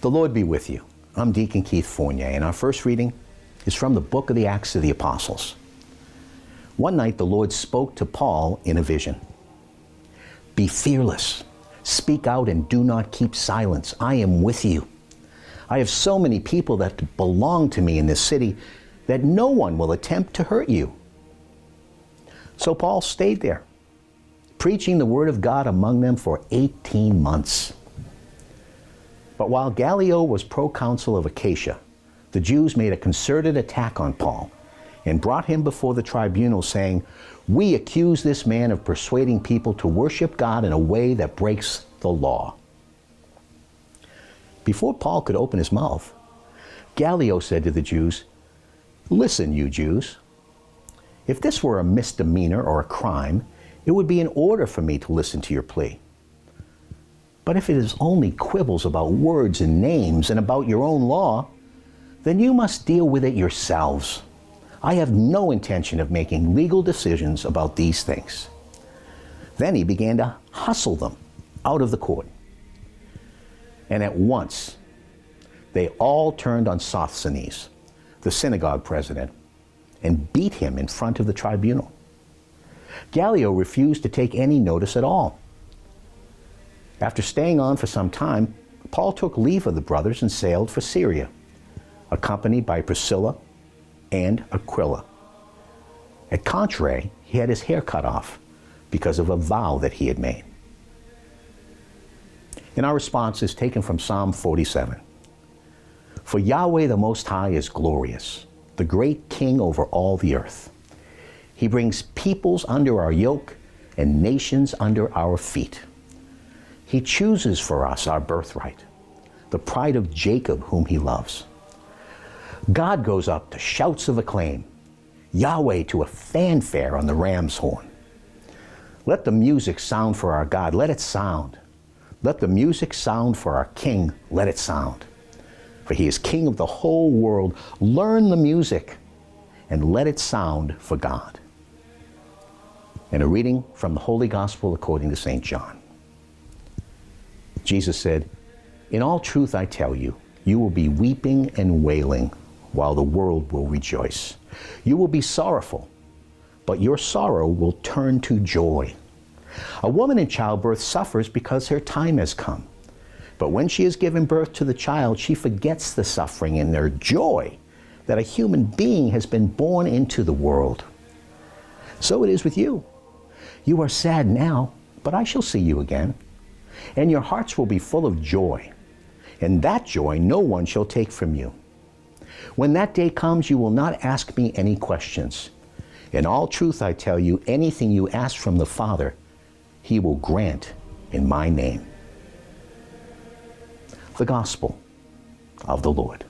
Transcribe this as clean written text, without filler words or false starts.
The Lord be with you. I'm Deacon Keith Fournier, and our first reading is from the book of the Acts of the Apostles. One night the Lord spoke to Paul in a vision. Be fearless. Speak out and do not keep silence. I am with you. I have so many people that belong to me in this city that no one will attempt to hurt you. So Paul stayed there, preaching the word of God among them for 18 months. But while Gallio was proconsul of Achaia, the Jews made a concerted attack on Paul and brought him before the tribunal, saying, "We accuse this man of persuading people to worship God in a way that breaks the law." Before Paul could open his mouth, Gallio said to the Jews, "Listen, you Jews, if this were a misdemeanor or a crime, it would be in order for me to listen to your plea. But if it is only quibbles about words and names and about your own law, then you must deal with it yourselves. I have no intention of making legal decisions about these things." Then he began to hustle them out of the court. And at once, they all turned on Sosthenes, the synagogue president, and beat him in front of the tribunal. Gallio refused to take any notice at all. After staying on for some time, Paul took leave of the brothers and sailed for Syria, accompanied by Priscilla and Aquila. At Contray, he had his hair cut off because of a vow that he had made. And our response is taken from Psalm 47. For Yahweh the Most High is glorious, the great King over all the earth. He brings peoples under our yoke and nations under our feet. He chooses for us our birthright, the pride of Jacob whom he loves. God goes up to shouts of acclaim, Yahweh to a fanfare on the ram's horn. Let the music sound for our God, let it sound. Let the music sound for our King, let it sound. For he is King of the whole world. Learn the music and let it sound for God. And a reading from the Holy Gospel according to St. John. Jesus said, "In all truth I tell you, you will be weeping and wailing while the world will rejoice. You will be sorrowful, but your sorrow will turn to joy. A woman in childbirth suffers because her time has come. But when she has given birth to the child, she forgets the suffering in their joy that a human being has been born into the world. So it is with you. You are sad now, but I shall see you again, and your hearts will be full of joy, and that joy no one shall take from you. When that day comes, you will not ask me any questions. In all truth I tell you, anything you ask from the Father, he will grant in my name." The Gospel of the Lord.